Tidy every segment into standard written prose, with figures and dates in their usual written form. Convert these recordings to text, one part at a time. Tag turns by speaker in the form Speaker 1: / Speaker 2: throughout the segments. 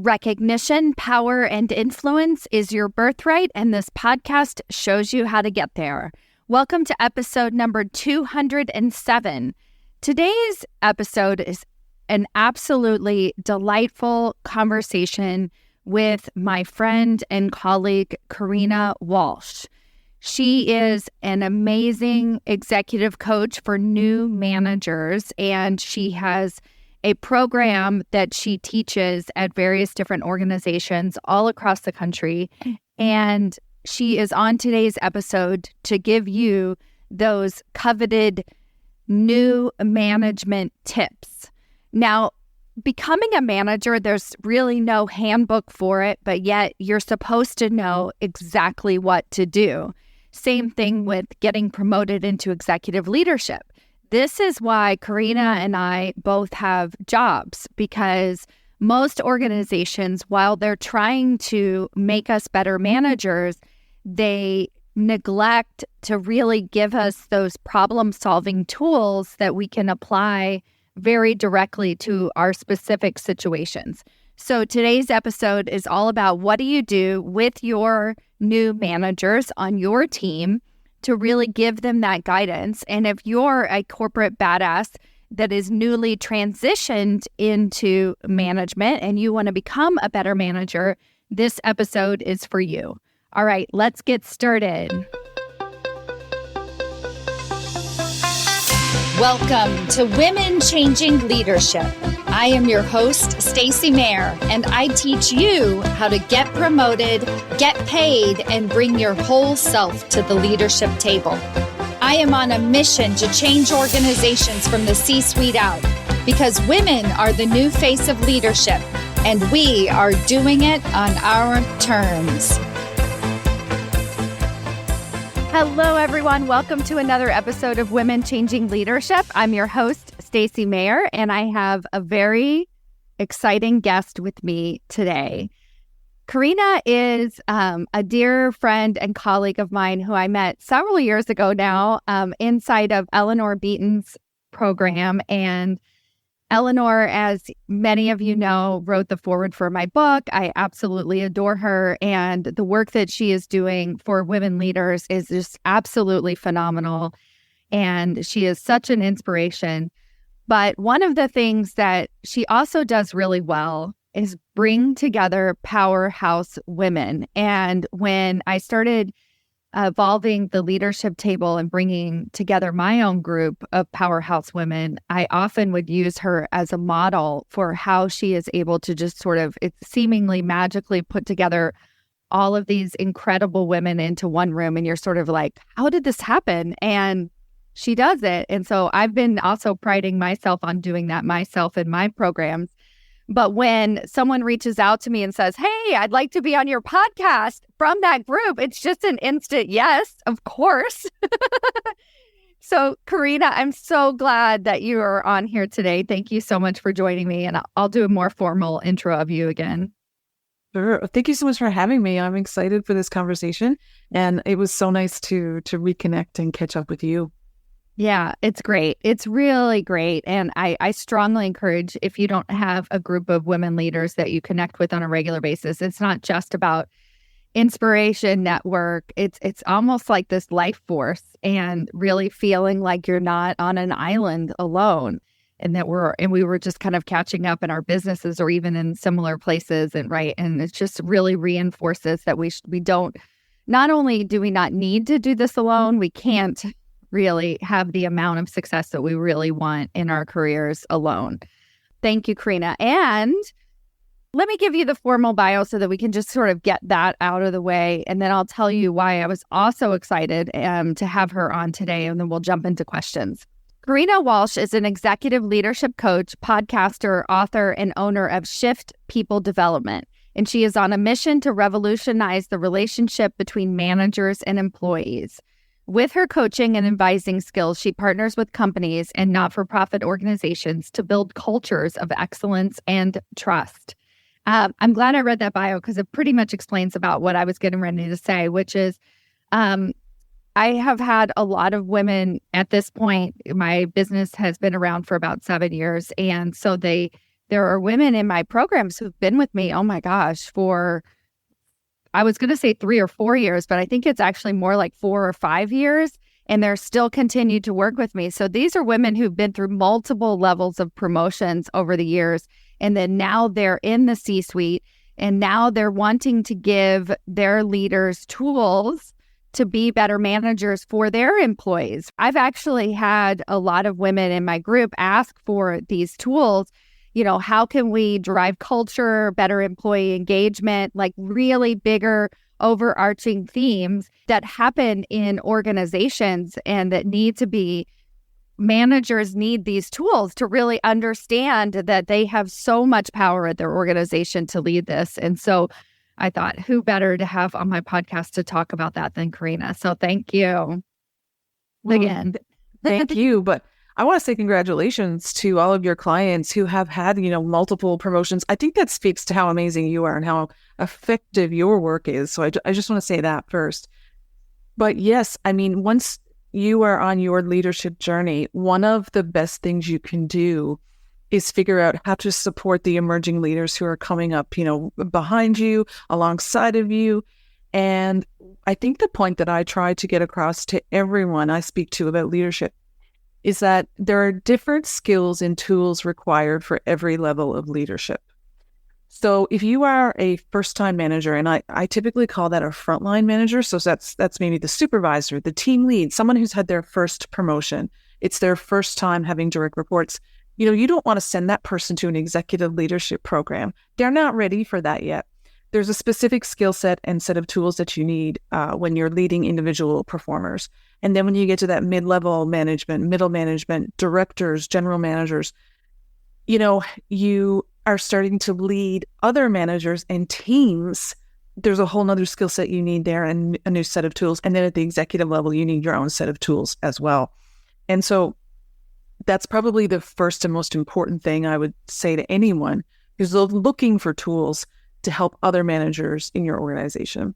Speaker 1: Recognition, power, and influence is your birthright, and this podcast shows you how to get there. Welcome to episode number 207. Today's episode is an absolutely delightful conversation with my friend and colleague, Corina Walsh. She is an amazing executive coach for new managers, and she has a program that she teaches at various different organizations all across the country. And she is on today's episode to give you those coveted new management tips. Now, becoming a manager, there's really no handbook for it, but yet you're supposed to know exactly what to do. Same thing with getting promoted into executive leadership. This is why Corina and I both have jobs, because most organizations, while they're trying to make us better managers, they neglect to really give us those problem-solving tools that we can apply very directly to our specific situations. So today's episode is all about what do you do with your new managers on your team to really give them that guidance. And if you're a corporate badass that is newly transitioned into management and you want to become a better manager, this episode is for you. All right, let's get started. Welcome to Women Changing Leadership. I am your host, Stacy Mayer, and I teach you how to get promoted, get paid, and bring your whole self to the leadership table. I am on a mission to change organizations from the C-suite out, because women are the new face of leadership, and we are doing it on our terms. Hello, everyone. Welcome to another episode of Women Changing Leadership. I'm your host, Stacy Mayer, and I have a very exciting guest with me today. Corina is a dear friend and colleague of mine who I met several years ago now inside of Eleanor Beaton's program. And Eleanor, as many of you know, wrote the foreword for my book. I absolutely adore her. And the work that she is doing for women leaders is just absolutely phenomenal. And she is such an inspiration. But one of the things that she also does really well is bring together powerhouse women. And when I started evolving the leadership table and bringing together my own group of powerhouse women, I often would use her as a model for how she is able to just sort of seemingly magically put together all of these incredible women into one room. And you're sort of like, how did this happen? And she does it. And so I've been also priding myself on doing that myself in my programs. But when someone reaches out to me and says, hey, I'd like to be on your podcast from that group, it's just an instant yes, of course. So, Corina, I'm so glad that you are on here today. Thank you so much for joining me. And I'll do a more formal intro of you again.
Speaker 2: Sure. Thank you so much for having me. I'm excited for this conversation. And it was so nice to reconnect and catch up with you.
Speaker 1: Yeah, it's great. It's really great. And I strongly encourage, if you don't have a group of women leaders that you connect with on a regular basis, it's not just about inspiration network. It's almost like this life force and really feeling like you're not on an island alone, and that we were just kind of catching up in our businesses or even in similar places. And it just really reinforces that we don't, not only do we not need to do this alone, we can't really have the amount of success that we really want in our careers alone. Thank you, Corina. And let me give you the formal bio so that we can just sort of get that out of the way. And then I'll tell you why I was also excited to have her on today. And then we'll jump into questions. Corina Walsh is an executive leadership coach, podcaster, author, and owner of Shift People Development. And she is on a mission to revolutionize the relationship between managers and employees. With her coaching and advising skills, she partners with companies and not-for-profit organizations to build cultures of excellence and trust. I'm glad I read that bio because it pretty much explains about what I was getting ready to say, which is I have had a lot of women at this point. My business has been around for about 7 years. And so they there are women in my programs who've been with me, oh my gosh, for, I was going to say 3 or 4 years, but I think it's actually more like 4 or 5 years. And they're still continued to work with me. So these are women who've been through multiple levels of promotions over the years. And then now they're in the C-suite, and now they're wanting to give their leaders tools to be better managers for their employees. I've actually had a lot of women in my group ask for these tools. How can we drive culture, better employee engagement, like really bigger overarching themes that happen in organizations and that need to be, managers need these tools to really understand that they have so much power at their organization to lead this. And so I thought, who better to have on my podcast to talk about that than Corina? So thank you again.
Speaker 2: Thank you. But I want to say congratulations to all of your clients who have had, multiple promotions. I think that speaks to how amazing you are and how effective your work is. So I just want to say that first. But yes, once you are on your leadership journey, one of the best things you can do is figure out how to support the emerging leaders who are coming up, behind you, alongside of you. And I think the point that I try to get across to everyone I speak to about leadership is that there are different skills and tools required for every level of leadership. So if you are a first-time manager, and I typically call that a frontline manager, so that's maybe the supervisor, the team lead, someone who's had their first promotion, it's their first time having direct reports. You don't want to send that person to an executive leadership program. They're not ready for that yet. There's a specific skill set and set of tools that you need when you're leading individual performers. And then when you get to that mid-level management, middle management, directors, general managers, you are starting to lead other managers and teams. There's a whole nother skill set you need there and a new set of tools. And then at the executive level, you need your own set of tools as well. And so that's probably the first and most important thing I would say to anyone who's looking for tools to help other managers in your organization.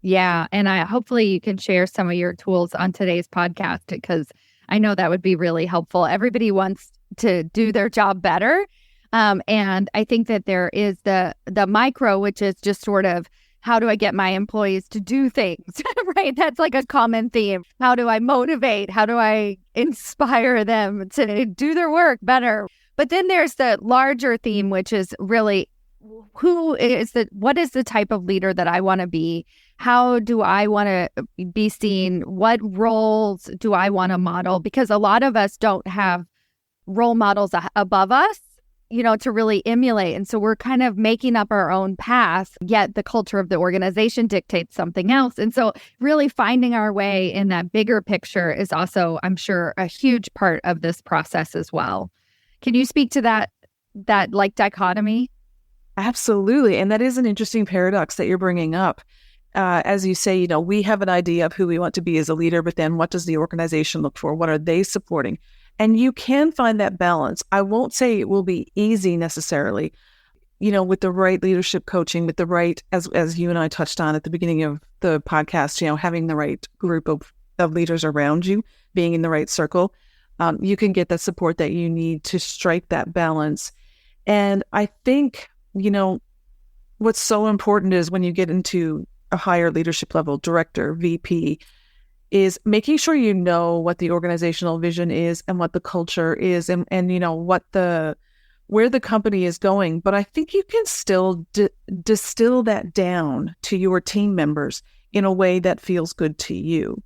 Speaker 1: Yeah. And hopefully you can share some of your tools on today's podcast, because I know that would be really helpful. Everybody wants to do their job better. And I think that there is the micro, which is just sort of, how do I get my employees to do things, right? That's like a common theme. How do I motivate? How do I inspire them to do their work better? But then there's the larger theme, which is really, what is the type of leader that I want to be? How do I want to be seen? What roles do I want to model? Because a lot of us don't have role models above us, to really emulate. And so we're kind of making up our own path, yet the culture of the organization dictates something else. And so really finding our way in that bigger picture is also, I'm sure, a huge part of this process as well. Can you speak to that like dichotomy?
Speaker 2: Absolutely. And that is an interesting paradox that you're bringing up. As you say, we have an idea of who we want to be as a leader, but then what does the organization look for? What are they supporting? And you can find that balance. I won't say it will be easy necessarily, with the right leadership coaching, with the right, as you and I touched on at the beginning of the podcast, having the right group of leaders around you, being in the right circle, you can get that support that you need to strike that balance. And I think, what's so important is when you get into a higher leadership level, director, VP, is making sure you know what the organizational vision is and what the culture is and where the company is going. But I think you can still distill that down to your team members in a way that feels good to you.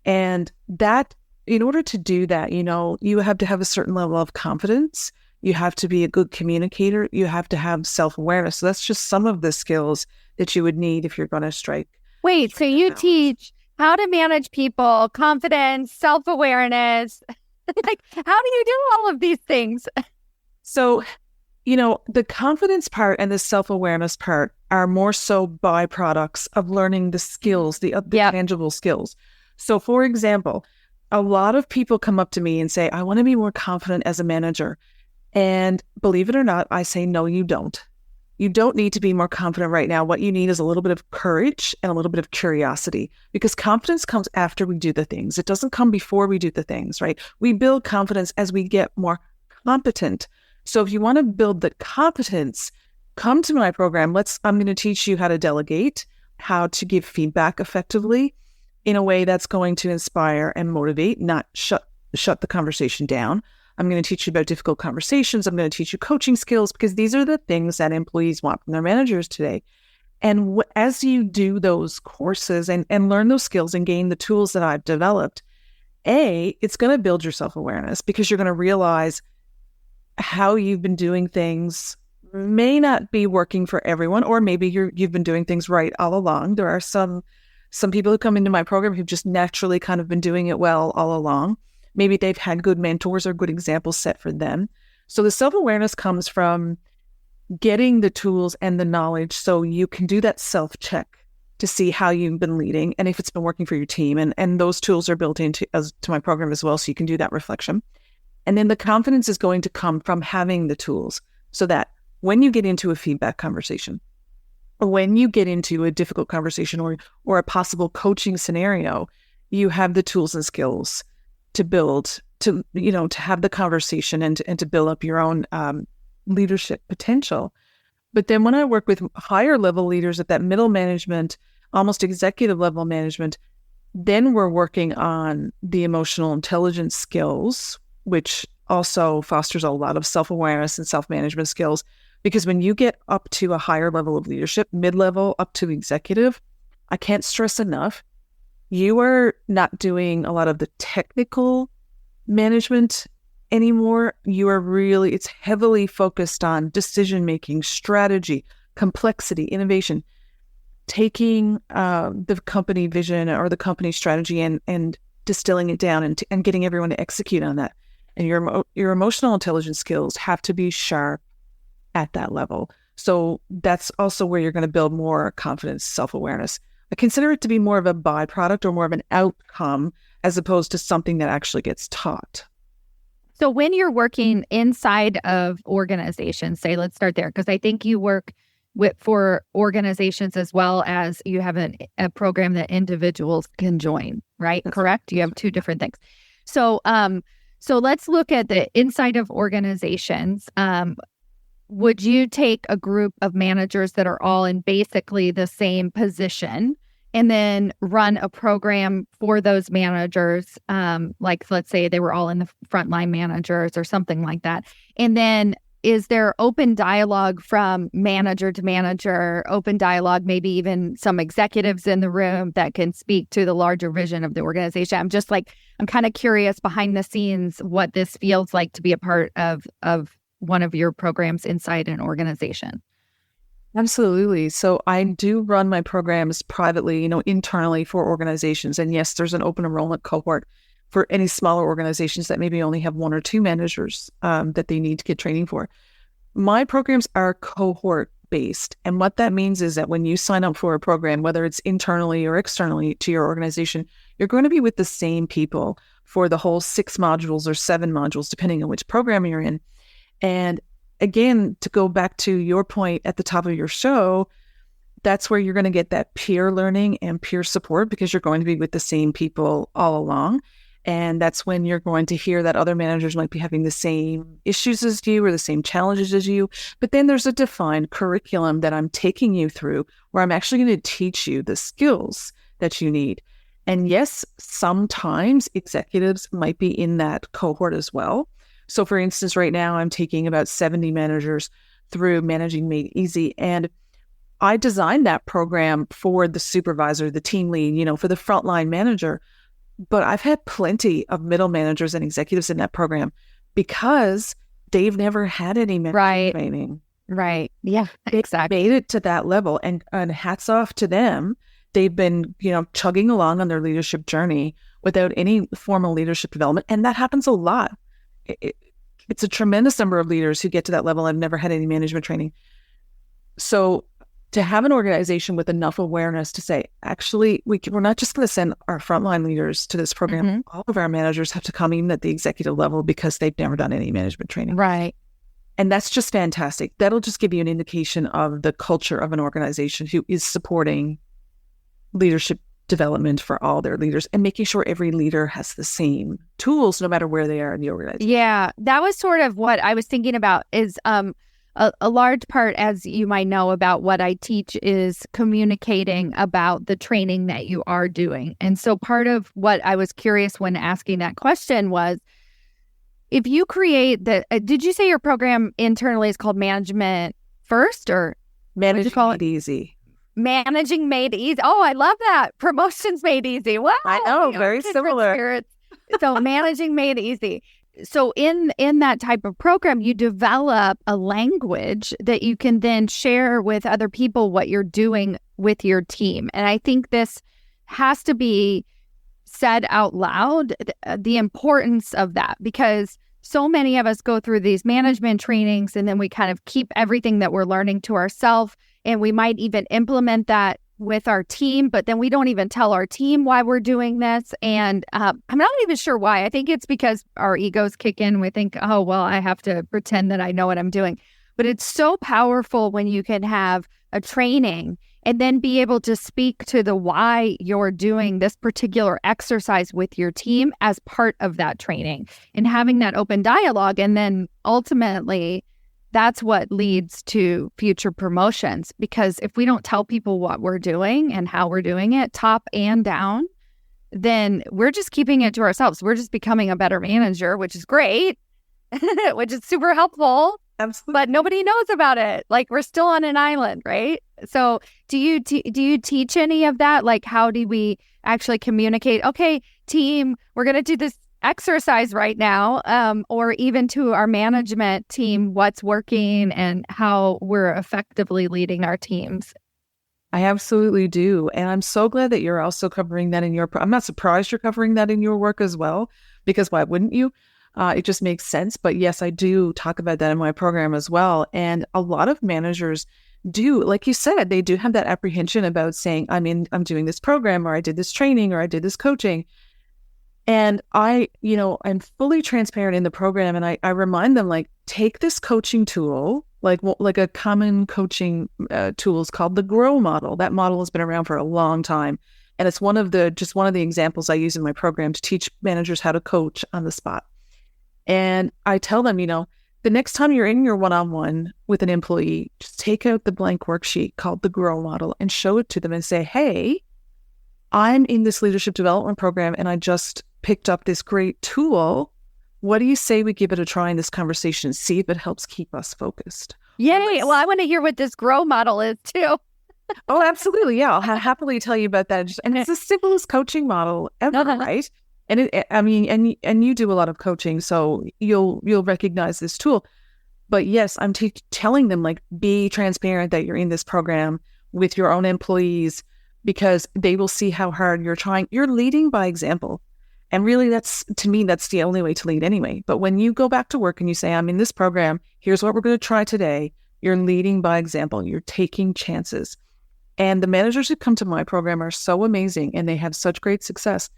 Speaker 2: And that, in order to do that, you have to have a certain level of confidence. You have to be a good communicator. You have to have self-awareness. So that's just some of the skills that you would need if you're going to strike.
Speaker 1: Wait, so you teach how to manage people, confidence, self-awareness. Like, how do you do all of these things?
Speaker 2: So, the confidence part and the self-awareness part are more so byproducts of learning the skills, the tangible skills. So, for example, a lot of people come up to me and say, I want to be more confident as a manager. And believe it or not, I say, no, you don't. You don't need to be more confident right now. What you need is a little bit of courage and a little bit of curiosity, because confidence comes after we do the things. It doesn't come before we do the things, right? We build confidence as we get more competent. So if you want to build the competence, come to my program. I'm going to teach you how to delegate, how to give feedback effectively in a way that's going to inspire and motivate, not shut the conversation down. I'm going to teach you about difficult conversations. I'm going to teach you coaching skills, because these are the things that employees want from their managers today. And as you do those courses and learn those skills and gain the tools that I've developed, it's going to build your self-awareness, because you're going to realize how you've been doing things may not be working for everyone, or maybe you've been doing things right all along. There are some people who come into my program who've just naturally kind of been doing it well all along. Maybe they've had good mentors or good examples set for them. So the self-awareness comes from getting the tools and the knowledge so you can do that self-check to see how you've been leading and if it's been working for your team. And those tools are built into to my program as well, so you can do that reflection. And then the confidence is going to come from having the tools, so that when you get into a feedback conversation, or when you get into a difficult conversation or a possible coaching scenario, you have the tools and skills to build, to have the conversation and to build up your own leadership potential. But then when I work with higher level leaders at that middle management, almost executive level management, then we're working on the emotional intelligence skills, which also fosters a lot of self-awareness and self-management skills. Because when you get up to a higher level of leadership, mid-level up to executive, I can't stress enough, you are not doing a lot of the technical management anymore. It's heavily focused on decision-making, strategy, complexity, innovation, taking the company vision or the company strategy and distilling it down and getting everyone to execute on that. And your emotional intelligence skills have to be sharp at that level. So that's also where you're going to build more confidence, self-awareness. I consider it to be more of a byproduct or more of an outcome as opposed to something that actually gets taught.
Speaker 1: So when you're working inside of organizations, say, let's start there, because I think you work for organizations as well as you have a program that individuals can join, right?
Speaker 2: That's
Speaker 1: correct? You have two different things. So let's look at the inside of organizations. Would you take a group of managers that are all in basically the same position and then run a program for those managers? Like, let's say they were all in the frontline managers or something like that. And then is there open dialogue from manager to manager, open dialogue, maybe even some executives in the room that can speak to the larger vision of the organization? I'm kind of curious behind the scenes what this feels like to be a part of one of your programs inside an organization.
Speaker 2: Absolutely. So I do run my programs privately, internally for organizations. And yes, there's an open enrollment cohort for any smaller organizations that maybe only have one or two managers that they need to get training for. My programs are cohort based. And what that means is that when you sign up for a program, whether it's internally or externally to your organization, you're going to be with the same people for the whole 6 modules or 7 modules, depending on which program you're in. And again, to go back to your point at the top of your show, that's where you're going to get that peer learning and peer support, because you're going to be with the same people all along. And that's when you're going to hear that other managers might be having the same issues as you or the same challenges as you. But then there's a defined curriculum that I'm taking you through where I'm actually going to teach you the skills that you need. And yes, sometimes executives might be in that cohort as well. So for instance, right now I'm taking about 70 managers through Managing Made Easy. And I designed that program for the supervisor, the team lead, for the frontline manager. But I've had plenty of middle managers and executives in that program because they've never had any management training.
Speaker 1: Right. Yeah, exactly.
Speaker 2: They made it to that level, and hats off to them. They've been, chugging along on their leadership journey without any formal leadership development. And that happens a lot. It's a tremendous number of leaders who get to that level and have never had any management training. So to have an organization with enough awareness to say, actually, we're not just going to send our frontline leaders to this program. Mm-hmm. All of our managers have to come in at the executive level because they've never done any management training.
Speaker 1: Right.
Speaker 2: And that's just fantastic. That'll just give you an indication of the culture of an organization who is supporting leadership development for all their leaders and making sure every leader has the same tools no matter where they are in the organization.
Speaker 1: Yeah, that was sort of what I was thinking about is a large part, as you might know, about what I teach is communicating about the training that you are doing. And so part of what I was curious when asking that question was, if you create did you say your program internally is called Management First or
Speaker 2: Managing Made Easy?
Speaker 1: Managing Made Easy. Oh, I love that. Promotions Made Easy. Wow.
Speaker 2: I know, very similar.
Speaker 1: So Managing Made Easy. So in that type of program, you develop a language that you can then share with other people what you're doing with your team. And I think this has to be said out loud, the importance of that, because so many of us go through these management trainings and then we kind of keep everything that we're learning to ourselves. And we might even implement that with our team, but then we don't even tell our team why we're doing this. And I'm not even sure why. I think it's because our egos kick in. We think, oh, well, I have to pretend that I know what I'm doing. But it's so powerful when you can have a training and then be able to speak to the why you're doing this particular exercise with your team as part of that training and having that open dialogue. And then ultimately, that's what leads to future promotions, because if we don't tell people what we're doing and how we're doing it, top and down, then we're just keeping it to ourselves. We're just becoming a better manager, which is great, which is super helpful.
Speaker 2: Absolutely.
Speaker 1: But nobody knows about it. Like, we're still on an island, right? So do you teach any of that? Like, how do we actually communicate? Okay, team, we're going to do this exercise right now, or even to our management team, what's working and how we're effectively leading our teams.
Speaker 2: I absolutely do. And I'm so glad that you're also covering that in your, I'm not surprised you're covering that in your work as well, because why wouldn't you? It just makes sense. But yes, I do talk about that in my program as well. And a lot of managers do, like you said, they do have that apprehension about saying, I'm doing this program, or I did this training, or I did this coaching. And I'm fully transparent in the program. And I remind them, like, take this coaching tool, like a common coaching tool is called the GROW model. That model has been around for a long time. And it's one of the examples I use in my program to teach managers how to coach on the spot. And I tell them, the next time you're in your one-on-one with an employee, just take out the blank worksheet called the GROW model and show it to them and say, hey, I'm in this leadership development program and I just picked up this great tool. What do you say we give it a try in this conversation? See if it helps keep us focused.
Speaker 1: Yay. Well, I want to hear what this GROW model is too.
Speaker 2: Oh, absolutely. Yeah. I'll happily tell you about that. And it's the simplest coaching model ever, right? And and you do a lot of coaching, so you'll recognize this tool. But yes, I'm telling them, like, be transparent that you're in this program with your own employees, because they will see how hard you're trying. You're leading by example. And really, that's the only way to lead anyway. But when you go back to work and you say, I'm in this program, here's what we're going to try today, you're leading by example. You're taking chances. And the managers who come to my program are so amazing and they have such great success.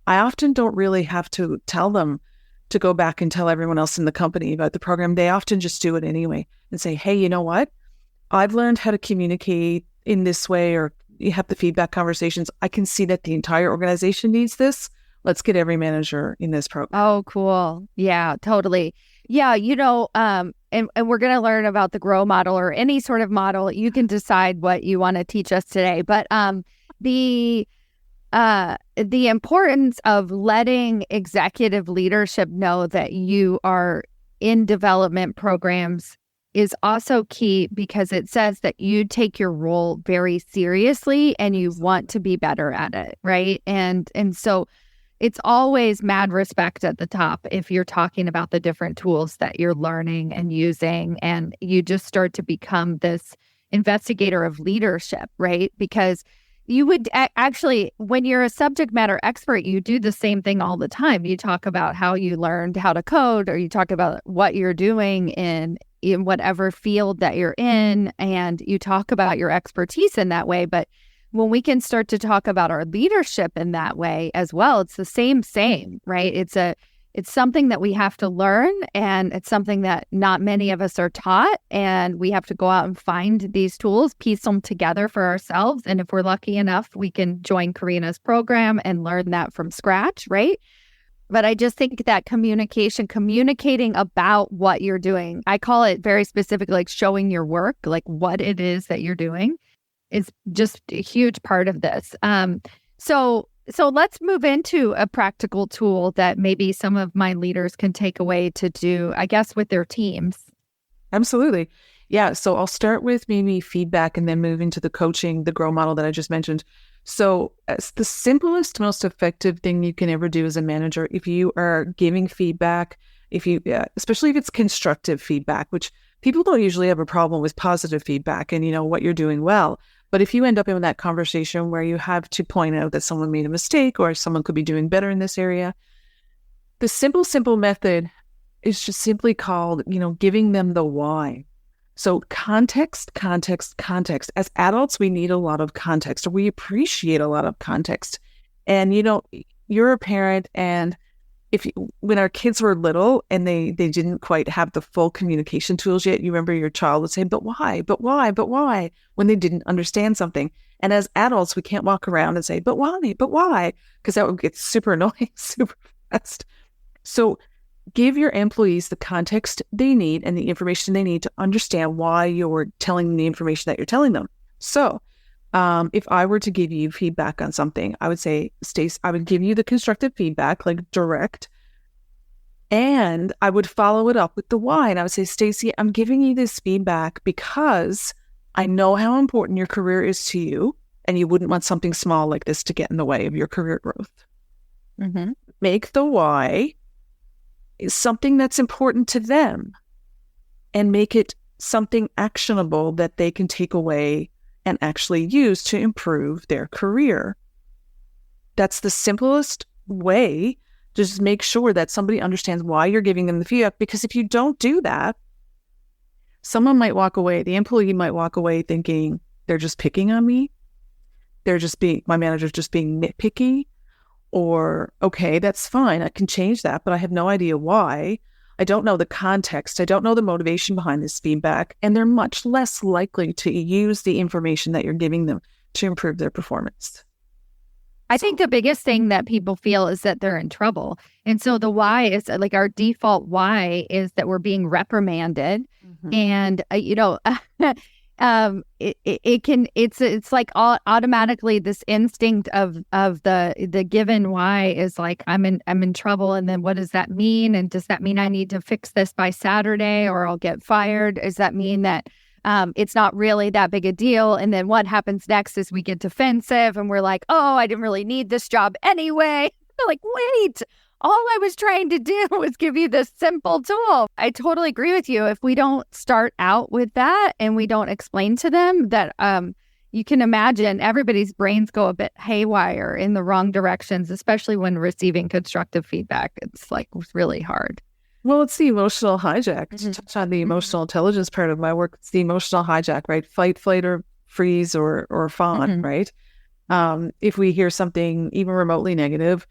Speaker 2: I often don't really have to tell them to go back and tell everyone else in the company about the program. They often just do it anyway and say, hey, you know what? I've learned how to communicate in this way, or you have the feedback conversations. I can see that the entire organization needs this. Let's get every manager in this program.
Speaker 1: Oh, cool. Yeah, totally. Yeah, and we're going to learn about the GROW model or any sort of model. You can decide what you want to teach us today. But the importance of letting executive leadership know that you are in development programs is also key, because it says that you take your role very seriously and you want to be better at it, right? And so it's always mad respect at the top if you're talking about the different tools that you're learning and using, and you just start to become this investigator of leadership, right? Because you would actually, when you're a subject matter expert, you do the same thing all the time. You talk about how you learned how to code, or you talk about what you're doing in whatever field that you're in, and you talk about your expertise in that way. But when we can start to talk about our leadership in that way as well, it's the same, right? It's something that we have to learn, and it's something that not many of us are taught, and we have to go out and find these tools, piece them together for ourselves. And if we're lucky enough, we can join Corina's program and learn that from scratch, right? But I just think that communicating about what you're doing, I call it very specific, like showing your work, like what it is that you're doing, is just a huge part of this. So let's move into a practical tool that maybe some of my leaders can take away to do, I guess, with their teams.
Speaker 2: Absolutely. Yeah. So I'll start with maybe feedback and then move into the coaching, the grow model that I just mentioned. So it's the simplest, most effective thing you can ever do as a manager, if you are giving feedback, especially if it's constructive feedback, which people don't usually have a problem with positive feedback and, what you're doing well. But if you end up in that conversation where you have to point out that someone made a mistake or someone could be doing better in this area, the simple method is just simply called, giving them the why. So context. As adults, we need a lot of context, or we appreciate a lot of context. And, you're a parent, and when our kids were little and they didn't quite have the full communication tools yet, you remember your child would say, but why, when they didn't understand something. And as adults, we can't walk around and say, but why, because that would get super annoying super fast. So give your employees the context they need and the information they need to understand why you're telling them the information that you're telling them. So if I were to give you feedback on something, I would say, Stace, I would give you the constructive feedback, like direct, and I would follow it up with the why. And I would say, Stacy, I'm giving you this feedback because I know how important your career is to you, and you wouldn't want something small like this to get in the way of your career growth. Mm-hmm. Make the why is something that's important to them, and make it something actionable that they can take away and actually use to improve their career. That's the simplest way. Just make sure that somebody understands why you're giving them the feedback, because if you don't do that, someone might walk away, the employee might walk away thinking they're just picking on me. My manager's just being nitpicky. Or, okay, that's fine, I can change that, but I have no idea why. I don't know the context. I don't know the motivation behind this feedback. And they're much less likely to use the information that you're giving them to improve their performance.
Speaker 1: I think the biggest thing that people feel is that they're in trouble. And so the why is like our default why is that we're being reprimanded. Mm-hmm. And, it's like automatically this instinct of the given why is like, I'm in trouble. And then what does that mean? And does that mean I need to fix this by Saturday or I'll get fired? Does that mean that it's not really that big a deal? And then what happens next is we get defensive and we're like, oh, I didn't really need this job anyway. They're like, wait, all I was trying to do was give you this simple tool. I totally agree with you. If we don't start out with that and we don't explain to them that you can imagine everybody's brains go a bit haywire in the wrong directions, especially when receiving constructive feedback. It's really hard.
Speaker 2: Well, it's the emotional hijack. Mm-hmm. To touch on the emotional intelligence part of my work, it's the emotional hijack, right? Fight, flight, or freeze, or fawn, mm-hmm. right? If we hear something even remotely negative,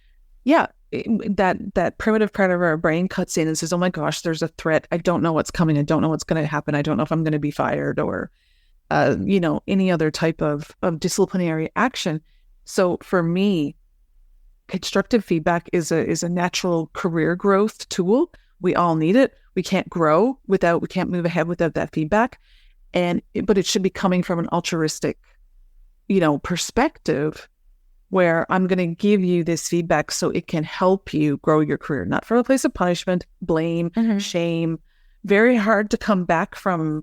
Speaker 2: that primitive part of our brain cuts in and says, oh my gosh, there's a threat. I don't know what's coming. I don't know what's going to happen. I don't know if I'm going to be fired or, any other type of disciplinary action. So for me, constructive feedback is a natural career growth tool. We all need it. We can't move ahead without that feedback. But it should be coming from an altruistic, perspective, where I'm going to give you this feedback so it can help you grow your career, not from a place of punishment, blame, mm-hmm. shame. Very hard to come back from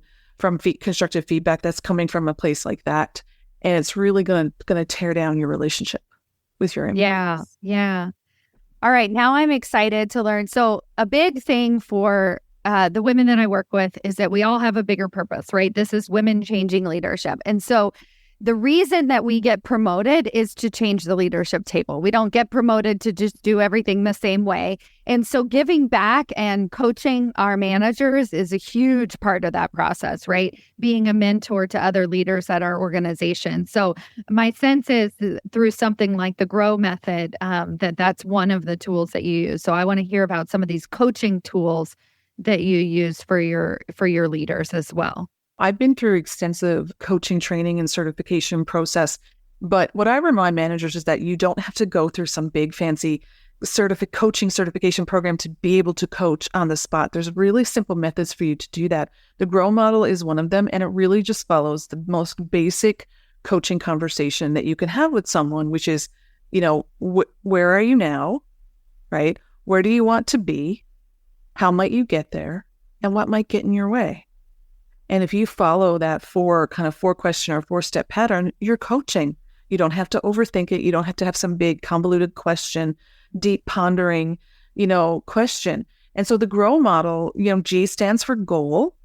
Speaker 2: constructive feedback that's coming from a place like that. And it's really going to tear down your relationship with your employees.
Speaker 1: Yeah. All right. Now I'm excited to learn. So a big thing for the women that I work with is that we all have a bigger purpose, right? This is women changing leadership. And so the reason that we get promoted is to change the leadership table. We don't get promoted to just do everything the same way. And so giving back and coaching our managers is a huge part of that process, right? Being a mentor to other leaders at our organization. So my sense is through something like the GROW method, that's one of the tools that you use. So I want to hear about some of these coaching tools that you use for your leaders as well.
Speaker 2: I've been through extensive coaching training and certification process, but what I remind managers is that you don't have to go through some big fancy coaching certification program to be able to coach on the spot. There's really simple methods for you to do that. The GROW model is one of them, and it really just follows the most basic coaching conversation that you can have with someone, which is, where are you now, right? Where do you want to be? How might you get there? And what might get in your way? And if you follow that four question or 4-step pattern, you're coaching. You don't have to overthink it. You don't have to have some big convoluted question, deep pondering, question. And so the GROW model, G stands for goal,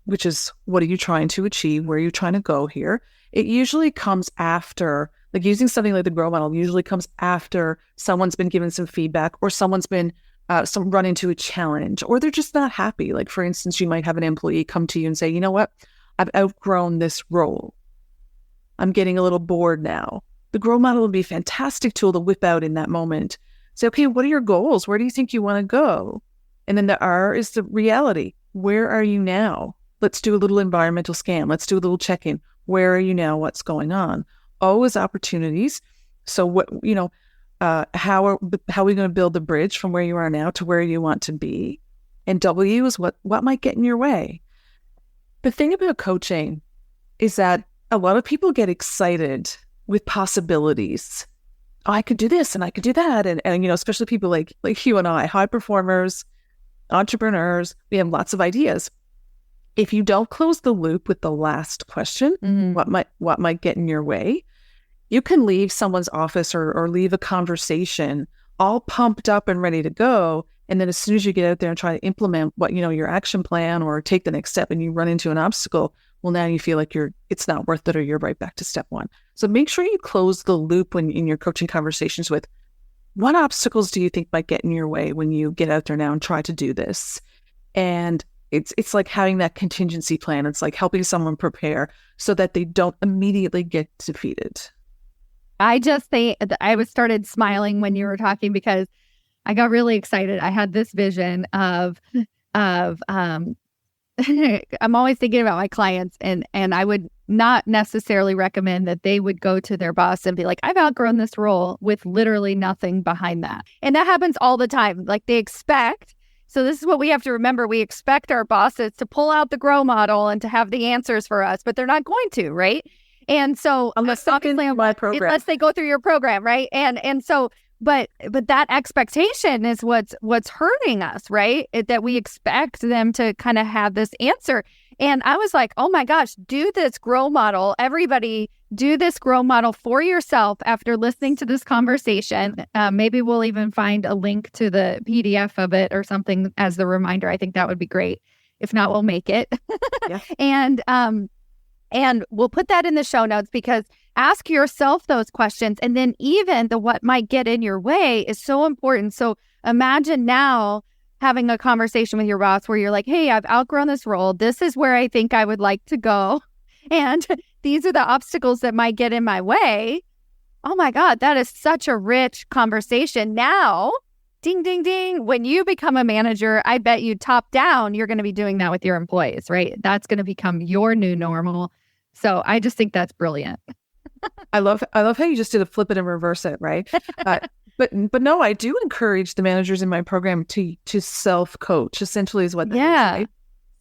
Speaker 2: which is what are you trying to achieve? Where are you trying to go here? It usually comes after, like using something like the GROW model usually comes after someone's been given some feedback or someone's been run into a challenge, or they're just not happy. Like, for instance, you might have an employee come to you and say, you know what, I've outgrown this role. I'm getting a little bored now. The GROW model would be a fantastic tool to whip out in that moment. Say, okay, what are your goals? Where do you think you want to go? And then the R is the reality. Where are you now? Let's do a little environmental scan. Let's do a little check-in. Where are you now? What's going on? O is opportunities. So what, how are we going to build the bridge from where you are now to where you want to be? And W is what might get in your way. The thing about coaching is that a lot of people get excited with possibilities. Oh, I could do this and I could do that. And especially people like you and I, high performers, entrepreneurs, we have lots of ideas. If you don't close the loop with the last question, what might get in your way, you can leave someone's office or leave a conversation all pumped up and ready to go. And then as soon as you get out there and try to implement your action plan or take the next step and you run into an obstacle, well, now you feel like it's not worth it or you're right back to step one. So make sure you close the loop when in your coaching conversations with what obstacles do you think might get in your way when you get out there now and try to do this? And it's like having that contingency plan. It's like helping someone prepare so that they don't immediately get defeated.
Speaker 1: I just think I started smiling when you were talking because I got really excited. I had this vision of I'm always thinking about my clients and I would not necessarily recommend that they would go to their boss and be like, I've outgrown this role with literally nothing behind that. And that happens all the time. Like they expect. So this is what we have to remember. We expect our bosses to pull out the GROW model and to have the answers for us, but they're not going to, right? And so
Speaker 2: unless they go through your program,
Speaker 1: right? And so but that expectation is what's hurting us, right? That we expect them to kind of have this answer. And I was like, oh my gosh, do this GROW model. Everybody do this GROW model for yourself after listening to this conversation. Maybe we'll even find a link to the PDF of it or something as the reminder. I think that would be great. If not, we'll make it. Yeah. And we'll put that in the show notes because ask yourself those questions. And then even the what might get in your way is so important. So imagine now having a conversation with your boss where you're like, hey, I've outgrown this role. This is where I think I would like to go. And these are the obstacles that might get in my way. Oh my God, that is such a rich conversation. Now, ding, ding, ding. When you become a manager, I bet you top down, you're going to be doing that with your employees, right? That's going to become your new normal. So I just think that's brilliant.
Speaker 2: I love how you just did a flip it and reverse it, right? But no, I do encourage the managers in my program to self-coach, essentially is what that is, right?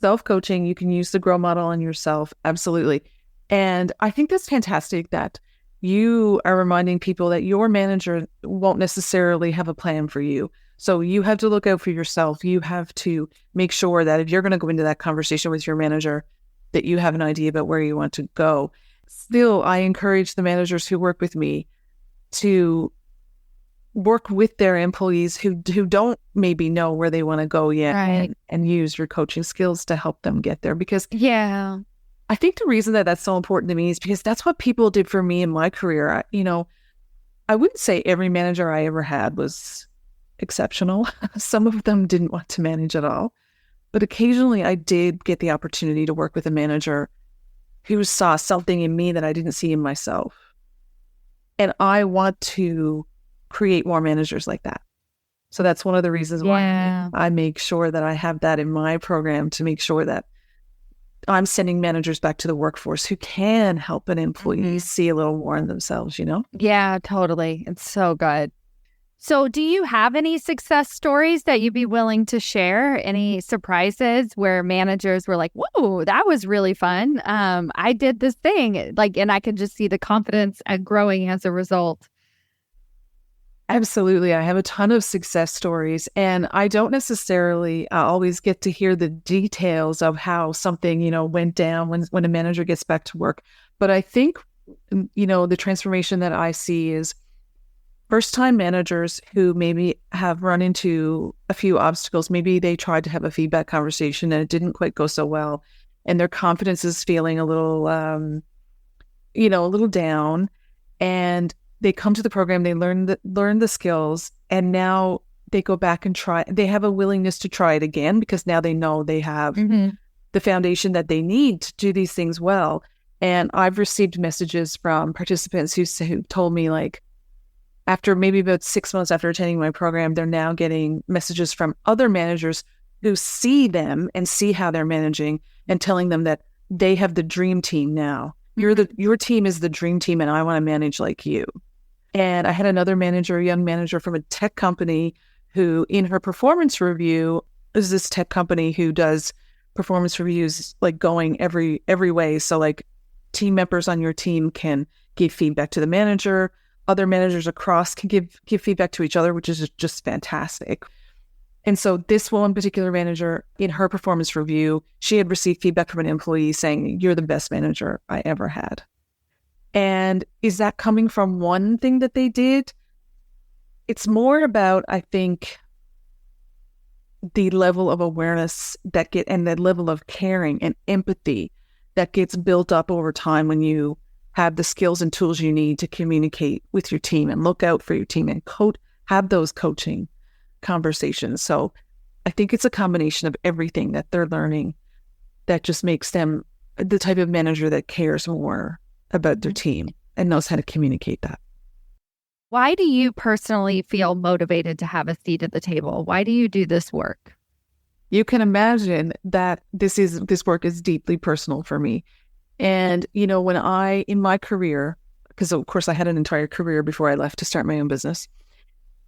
Speaker 2: Self-coaching, you can use the GROW model on yourself, absolutely. And I think that's fantastic that you are reminding people that your manager won't necessarily have a plan for you. So you have to look out for yourself. You have to make sure that if you're going to go into that conversation with your manager, that you have an idea about where you want to go. Still, I encourage the managers who work with me to work with their employees who don't maybe know where they want to go yet,
Speaker 1: right,
Speaker 2: and use your coaching skills to help them get there. Because I think the reason that that's so important to me is because that's what people did for me in my career. I wouldn't say every manager I ever had was exceptional. Some of them didn't want to manage at all. But occasionally I did get the opportunity to work with a manager who saw something in me that I didn't see in myself. And I want to create more managers like that. So that's one of the reasons why I make sure that I have that in my program, to make sure that I'm sending managers back to the workforce who can help an employee see a little more in themselves,
Speaker 1: Yeah, totally. It's so good. So do you have any success stories that you'd be willing to share? Any surprises where managers were like, whoa, that was really fun. I did this thing, and I could just see the confidence growing as a result.
Speaker 2: Absolutely. I have a ton of success stories, and I don't necessarily always get to hear the details of how something, went down when a manager gets back to work. But I think, the transformation that I see is first-time managers who maybe have run into a few obstacles. Maybe they tried to have a feedback conversation and it didn't quite go so well, and their confidence is feeling a little down. And they come to the program, they learn the skills, and now they go back and try. They have a willingness to try it again because now they know they have the foundation that they need to do these things well. And I've received messages from participants who told me, like, after maybe about 6 months after attending my program, they're now getting messages from other managers who see them and see how they're managing and telling them that they have the dream team now. Your team is the dream team, and I want to manage like you. And I had another manager, a young manager from a tech company, who in her performance review, is this tech company who does performance reviews like going every way. So like team members on your team can give feedback to the manager. Other managers across can give feedback to each other, which is just fantastic. And so this one particular manager, in her performance review, she had received feedback from an employee saying, "You're the best manager I ever had." And is that coming from one thing that they did? It's more about, I think, the level of awareness and the level of caring and empathy that gets built up over time when you have the skills and tools you need to communicate with your team and look out for your team and have those coaching conversations. So I think it's a combination of everything that they're learning that just makes them the type of manager that cares more about their team and knows how to communicate that.
Speaker 1: Why do you personally feel motivated to have a seat at the table? Why do you do this work?
Speaker 2: You can imagine that this work is deeply personal for me. And, when in my career, because of course I had an entire career before I left to start my own business.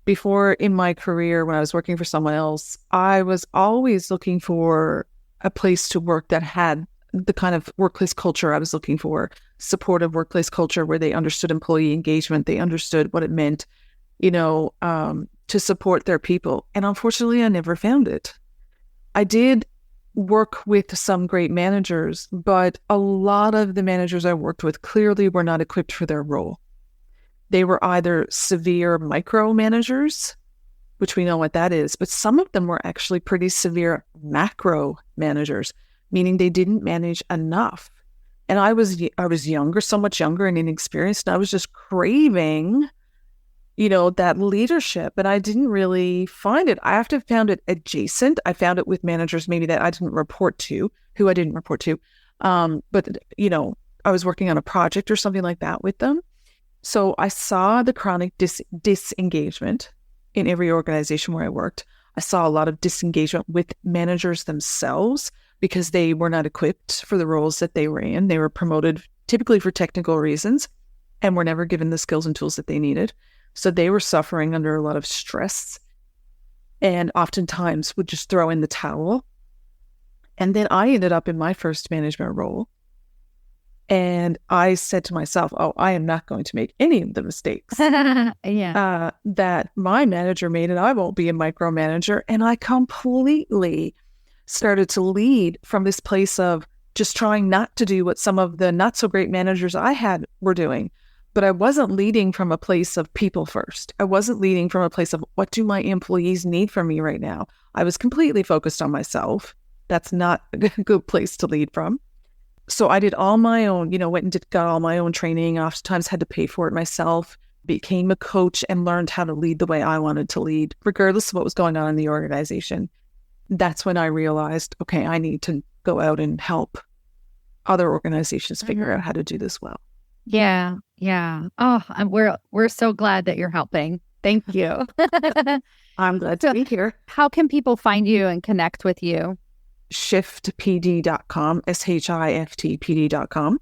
Speaker 2: Before in my career, when I was working for someone else, I was always looking for a place to work that had the kind of workplace culture I was looking for, supportive workplace culture where they understood employee engagement. They understood what it meant, to support their people. And unfortunately, I never found it. I did work with some great managers, but a lot of the managers I worked with clearly were not equipped for their role. They were either severe micromanagers, which we know what that is, but some of them were actually pretty severe macro managers, meaning they didn't manage enough. And I was younger, so much younger and inexperienced, and I was just craving, that leadership, but I didn't really find it. I have to have found it adjacent. I found it with managers maybe that I didn't report to, who I didn't report to. But I was working on a project or something like that with them. So I saw the chronic disengagement in every organization where I worked. I saw a lot of disengagement with managers themselves because they were not equipped for the roles that they were in. They were promoted typically for technical reasons and were never given the skills and tools that they needed. So they were suffering under a lot of stress and oftentimes would just throw in the towel. And then I ended up in my first management role. And I said to myself, I am not going to make any of the mistakes that my manager made, and I won't be a micromanager. And I completely started to lead from this place of just trying not to do what some of the not so great managers I had were doing. But I wasn't leading from a place of people first. I wasn't leading from a place of what do my employees need from me right now. I was completely focused on myself. That's not a good place to lead from. So I did all my own, went and got all my own training, oftentimes had to pay for it myself, became a coach and learned how to lead the way I wanted to lead, regardless of what was going on in the organization. That's when I realized, okay, I need to go out and help other organizations figure out how to do this well.
Speaker 1: Yeah. Yeah. Oh, we're so glad that you're helping. Thank you.
Speaker 2: I'm glad to be here.
Speaker 1: How can people find you and connect with you?
Speaker 2: shiftpd.com, shiftpd.com.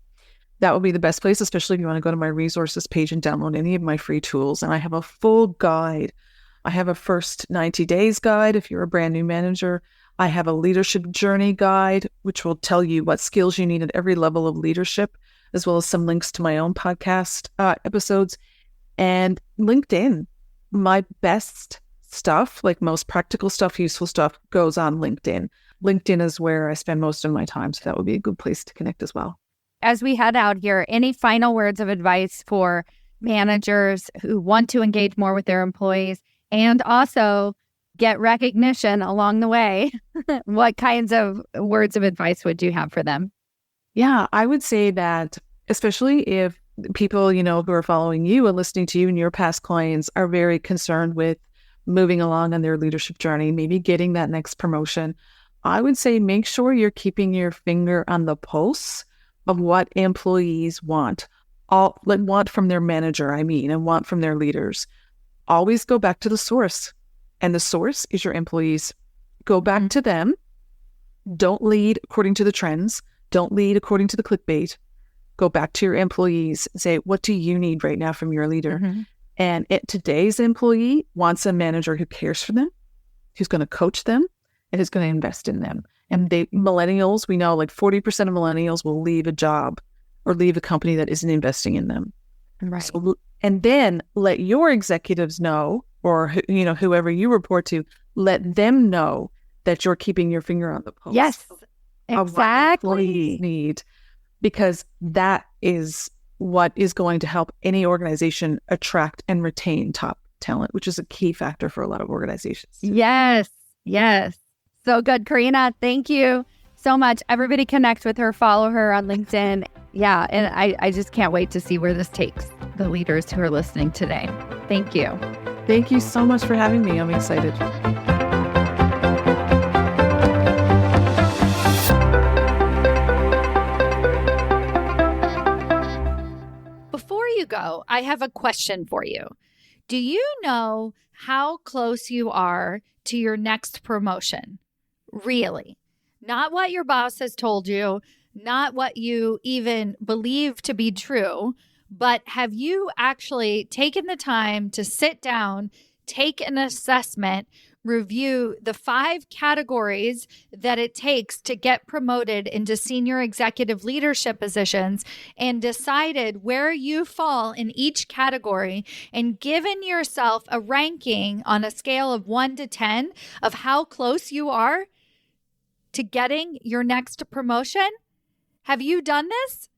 Speaker 2: That would be the best place, especially if you want to go to my resources page and download any of my free tools. And I have a full guide. I have a first 90 days guide if you're a brand new manager. I have a leadership journey guide, which will tell you what skills you need at every level of leadership, as well as some links to my own podcast episodes. And LinkedIn, my best stuff, like most practical stuff, useful stuff, goes on LinkedIn. LinkedIn is where I spend most of my time, so that would be a good place to connect as well.
Speaker 1: As we head out here, any final words of advice for managers who want to engage more with their employees and also get recognition along the way? What kinds of words of advice would you have for them?
Speaker 2: Yeah, I would say that, especially if people, who are following you and listening to you and your past clients are very concerned with moving along on their leadership journey, maybe getting that next promotion, I would say make sure you're keeping your finger on the pulse of what employees want. Want from their manager, and want from their leaders. Always go back to the source. And the source is your employees. Go back to them. Don't lead according to the trends. Don't lead according to the clickbait. Go back to your employees and say, what do you need right now from your leader? And today's employee wants a manager who cares for them, who's going to coach them, and who's going to invest in them. And millennials, we know like 40% of millennials will leave a job or leave a company that isn't investing in them.
Speaker 1: Right.
Speaker 2: So, and then let your executives know, or whoever you report to, let them know that you're keeping your finger on the pulse.
Speaker 1: Yes,
Speaker 2: of
Speaker 1: exactly.
Speaker 2: What employees need, because that is what is going to help any organization attract and retain top talent, which is a key factor for a lot of organizations.
Speaker 1: Yes. So good, Corina. Thank you so much. Everybody connect with her, follow her on LinkedIn. Yeah, and I just can't wait to see where this takes the leaders who are listening today. Thank you.
Speaker 2: Thank you so much for having me. I'm excited.
Speaker 1: Before you go, I have a question for you. Do you know how close you are to your next promotion? Really? Not what your boss has told you, not what you even believe to be true, but have you actually taken the time to sit down, take an assessment, review the 5 categories that it takes to get promoted into senior executive leadership positions, and decided where you fall in each category, and given yourself a ranking on a scale of 1 to 10 of how close you are to getting your next promotion? Have you done this?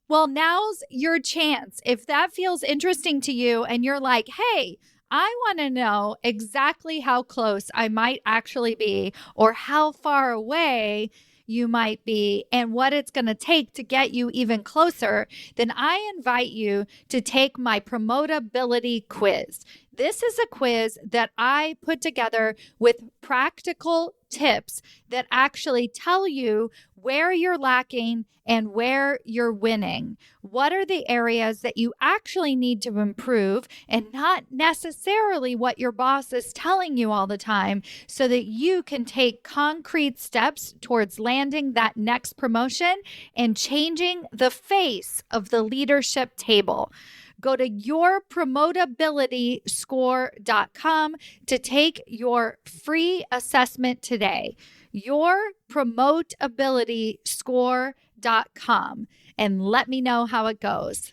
Speaker 1: Well, now's your chance. If that feels interesting to you and you're like, hey, I want to know exactly how close I might actually be, or how far away you might be, and what it's going to take to get you even closer, then I invite you to take my promotability quiz. This is a quiz that I put together with practical tips that actually tell you where you're lacking and where you're winning. What are the areas that you actually need to improve, and not necessarily what your boss is telling you all the time, so that you can take concrete steps towards landing that next promotion and changing the face of the leadership table. Go to yourpromotabilityscore.com to take your free assessment today. Yourpromotabilityscore.com, and let me know how it goes.